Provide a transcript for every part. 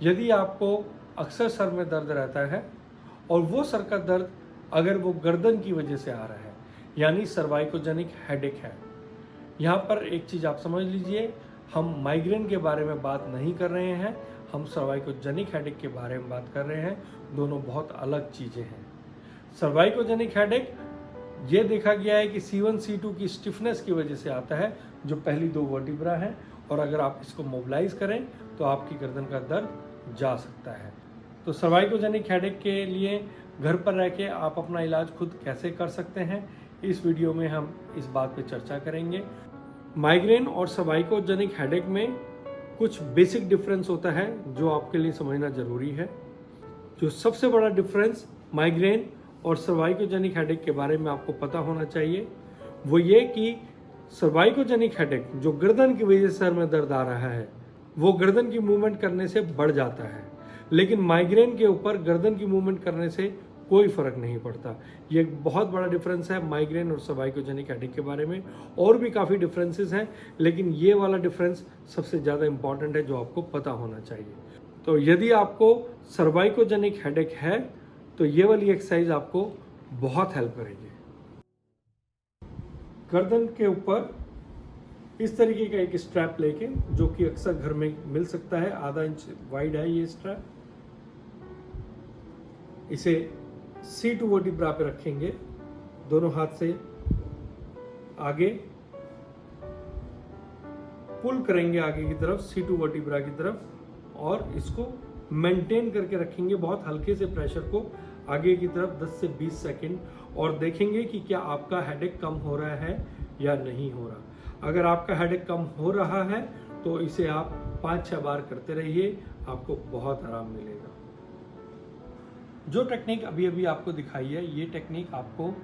यदि आपको अक्सर सर में दर्द रहता है और वो सर का दर्द अगर वो गर्दन की वजह से आ रहा है, यानी सर्वाइकोजेनिक हेडेक है। यहाँ पर एक चीज़ आप समझ लीजिए, हम माइग्रेन के बारे में बात नहीं कर रहे हैं, हम सर्वाइकोजेनिक हेडेक के बारे में बात कर रहे हैं। दोनों बहुत अलग चीज़ें हैं। सर्वाइकोजेनिक हेडेक ये देखा गया है कि C1 C2 की स्टिफनेस की वजह से आता है, जो पहली दो वर्टिब्रा हैं, और अगर आप इसको मोबिलाइज करें तो आपकी गर्दन का दर्द जा सकता है। तो सर्वाइकोजेनिक हेडेक के लिए घर पर रह के आप अपना इलाज खुद कैसे कर सकते हैं, इस वीडियो में हम इस बात पे चर्चा करेंगे। माइग्रेन और सर्वाइकोजेनिक हेडेक में कुछ बेसिक डिफरेंस होता है जो आपके लिए समझना जरूरी है। जो सबसे बड़ा डिफरेंस माइग्रेन और सर्वाइकोजेनिक हेडेक के बारे में आपको पता होना चाहिए वो ये कि सर्वाइकोजेनिक हेडेक जो गर्दन की वजह से सर में दर्द आ रहा है वो गर्दन की मूवमेंट करने से बढ़ जाता है, लेकिन माइग्रेन के ऊपर गर्दन की मूवमेंट करने से कोई फर्क नहीं पड़ता। ये एक बहुत बड़ा डिफरेंस है माइग्रेन और सर्वाइकोजेनिक हेडेक के बारे में। और भी काफ़ी डिफरेंसेस हैं, लेकिन ये वाला डिफरेंस सबसे ज़्यादा इंपॉर्टेंट है जो आपको पता होना चाहिए। तो यदि आपको सर्वाइकोजेनिक हेडेक है तो ये वाली एक्सरसाइज आपको बहुत हेल्प करेगी। गर्दन के ऊपर इस तरीके का एक स्ट्रैप लेके, जो कि अक्सर घर में मिल सकता है, आधा इंच वाइड है ये स्ट्रैप, इसे C2 वर्टिब्रा पे रखेंगे, दोनों हाथ से आगे पुल करेंगे आगे की तरफ C2 वर्टिब्रा की तरफ, और इसको मेंटेन करके रखेंगे बहुत हल्के से प्रेशर को आगे की तरफ 10 से 20 सेकंड, और देखेंगे कि क्या आपका हेडेक कम हो रहा है या नहीं हो रहा। अगर आपका हेडेक कम हो रहा है तो इसे आप 5-6 बार करते रहिए, आपको बहुत आराम मिलेगा। जो टेक्निक अभी अभी आपको दिखाई है, ये टेक्निक आपको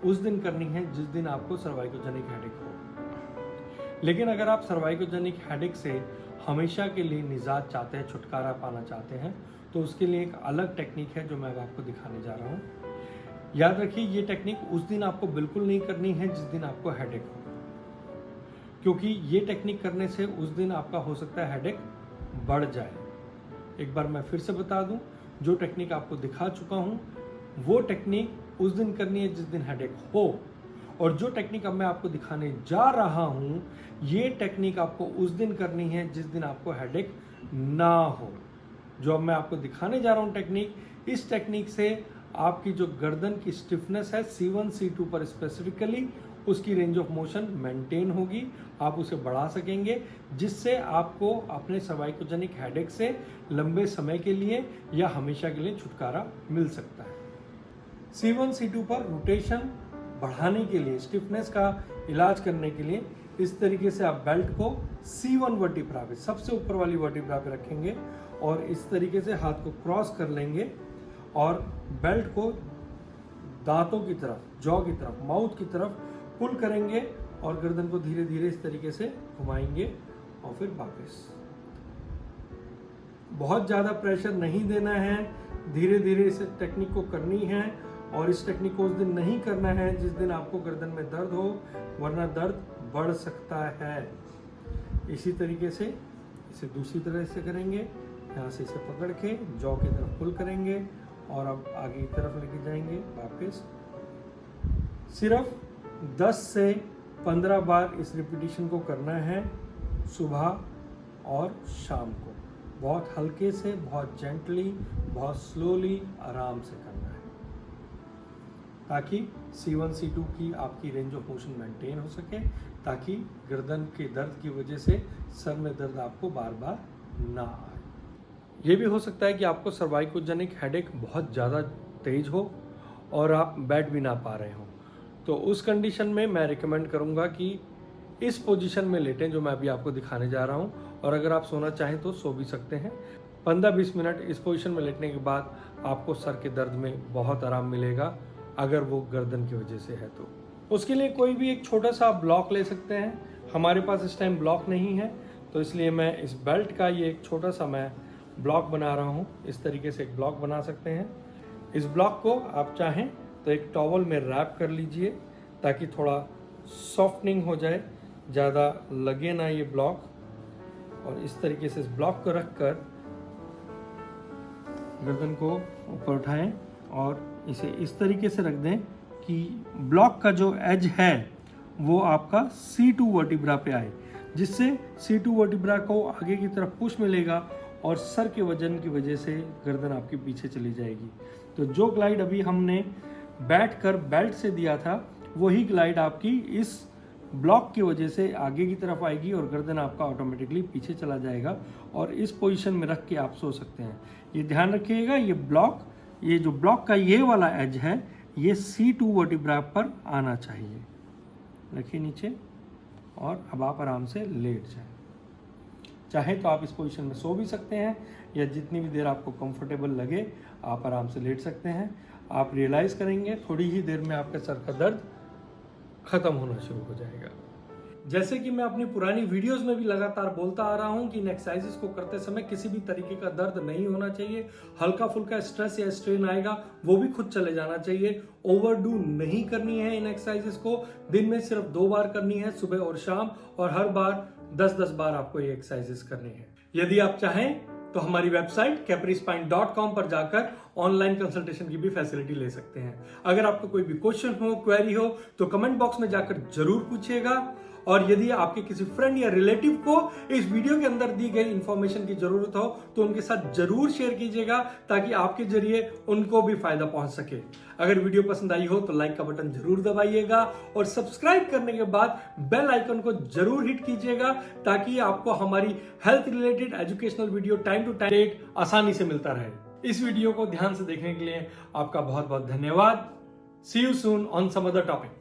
उस दिन करनी है जिस दिन आपको सर्वाइकोजेनिक हेडेक हो। लेकिन अगर आप सर्वाइकोजेनिक हेडेक से हमेशा के लिए निजात चाहते हैं, छुटकारा पाना चाहते हैं, तो उसके लिए एक अलग टेक्निक है जो मैं आपको दिखाने जा रहा हूँ। याद रखिए, ये टेक्निक उस दिन आपको बिल्कुल नहीं करनी है जिस दिन आपको हेडेक हो, क्योंकि ये टेक्निक करने से उस दिन आपका हो सकता है हेडेक बढ़ जाए। एक बार मैं फिर से बता दूं, जो टेक्निक आपको दिखा चुका हूं वो टेक्निक उस दिन करनी है जिस दिन हेडेक हो, और जो टेक्निक अब मैं आपको दिखाने जा रहा हूं ये टेक्निक आपको उस दिन करनी है जिस दिन आपको हेडेक ना हो। जो अब मैं आपको दिखाने जा रहा हूं टेक्निक, इस टेक्निक से आपकी जो गर्दन की स्टिफनेस है C1 C2 पर स्पेसिफिकली, उसकी रेंज ऑफ मोशन मेंटेन होगी, आप उसे बढ़ा सकेंगे, जिससे आपको अपने सर्वाइकोजेनिक हेडेक से लंबे समय के लिए या हमेशा के लिए छुटकारा मिल सकता है। C1 C2 पर रोटेशन बढ़ाने के लिए, स्टिफनेस का इलाज करने के लिए इस तरीके से आप बेल्ट को C1 वर्टिब्रा पे, सबसे ऊपर वाली वर्टिब्रा पे रखेंगे, और इस तरीके से हाथ को क्रॉस कर लेंगे और बेल्ट को दांतों की तरफ, जॉ की तरफ, माउथ की तरफ पुल करेंगे, और गर्दन को धीरे धीरे इस तरीके से घुमाएंगे, और फिर वापस। बहुत ज़्यादा प्रेशर नहीं देना है, धीरे धीरे इस टेक्निक को करनी है, और इस टेक्निक को उस दिन नहीं करना है जिस दिन आपको गर्दन में दर्द हो, वरना दर्द बढ़ सकता है। इसी तरीके से इसे दूसरी तरह से करेंगे, यहाँ से इसे पकड़ के जॉ की तरफ पुल करेंगे, और अब आगे की तरफ लेके जाएंगे वापस। सिर्फ 10 से 15 बार इस रिपीटिशन को करना है, सुबह और शाम को, बहुत हल्के से, बहुत जेंटली, बहुत स्लोली, आराम से करना है, ताकि C1 C2 की आपकी रेंज ऑफ मोशन मेंटेन हो सके, ताकि गर्दन के दर्द की वजह से सर में दर्द आपको बार बार ना आए। ये भी हो सकता है कि आपको सर्वाइकोजेनिक हेडेक बहुत ज़्यादा तेज हो और आप बैठ भी ना पा रहे हो, तो उस कंडीशन में मैं रिकमेंड करूँगा कि इस पोजीशन में लेटें जो मैं अभी आपको दिखाने जा रहा हूँ, और अगर आप सोना चाहें तो सो भी सकते हैं। 15-20 मिनट इस पोजीशन में लेटने के बाद आपको सर के दर्द में बहुत आराम मिलेगा, अगर वो गर्दन की वजह से है तो। उसके लिए कोई भी एक छोटा सा ब्लॉक ले सकते हैं, हमारे पास इस टाइम ब्लॉक नहीं है, तो इसलिए मैं इस बेल्ट का ये एक छोटा सा मैं ब्लॉक बना रहा हूँ। इस तरीके से एक ब्लॉक बना सकते हैं। इस ब्लॉक को आप चाहें तो एक टॉवल में रैप कर लीजिए, ताकि थोड़ा सॉफ्टनिंग हो जाए, ज़्यादा लगे ना ये ब्लॉक। और इस तरीके से इस ब्लॉक को रख कर गर्दन को ऊपर उठाएं और इसे इस तरीके से रख दें कि ब्लॉक का जो एज है वो आपका C2 वर्टिब्रा पे आए, जिससे C2 वर्टिब्रा को आगे की तरफ पुश मिलेगा और सर के वजन की वजह से गर्दन आपके पीछे चली जाएगी। तो जो ग्लाइड अभी हमने बैठकर बेल्ट से दिया था वही ग्लाइड आपकी इस ब्लॉक की वजह से आगे की तरफ आएगी और गर्दन आपका ऑटोमेटिकली पीछे चला जाएगा और इस पोजीशन में रख के आप सो सकते हैं। ये ध्यान रखिएगा, ये जो ब्लॉक का ये वाला एज है ये C2 वर्टिब्रा पर आना चाहिए। रखिए नीचे और अब आप आराम से लेट जाएं। चाहे तो आप इस पोजीशन में सो भी सकते हैं या जितनी भी देर आपको कंफर्टेबल लगे आप आराम से लेट सकते हैं। आप रियलाइज़ करेंगे थोड़ी ही देर में आपके सर का दर्द खत्म होना शुरू हो जाएगा। जैसे कि मैं अपनी पुरानी वीडियोस में भी लगातार बोलता आ रहा हूं कि इन एक्सरसाइजेस को करते समय किसी भी तरीके का दर्द नहीं होना चाहिए। हल्का फुल्का स्ट्रेस या स्ट्रेन आएगा वो भी खुद चले जाना चाहिए। ओवरडू नहीं करनी है इन एक्सरसाइजेस को। दिन में सिर्फ 2 बार करनी है, सुबह और शाम, और हर बार 10-10 बार आपको ये एक्सरसाइजेस करनी है। यदि आप चाहें तो हमारी वेबसाइट caprispine.com पर जाकर ऑनलाइन कंसल्टेशन की भी फैसिलिटी ले सकते हैं। अगर आपको कोई भी क्वेश्चन हो, क्वेरी हो तो कमेंट बॉक्स में जाकर जरूर पूछिएगा। और यदि आपके किसी फ्रेंड या रिलेटिव को इस वीडियो के अंदर दी गई इंफॉर्मेशन की जरूरत हो तो उनके साथ जरूर शेयर कीजिएगा ताकि आपके जरिए उनको भी फायदा पहुंच सके। अगर वीडियो पसंद आई हो तो लाइक का बटन जरूर दबाइएगा और सब्सक्राइब करने के बाद बेल आइकन को जरूर हिट कीजिएगा ताकि आपको हमारी health related educational video time to time आसानी से मिलता रहे। इस वीडियो को ध्यान से देखने के लिए आपका बहुत बहुत धन्यवाद। See you soon on some other topic.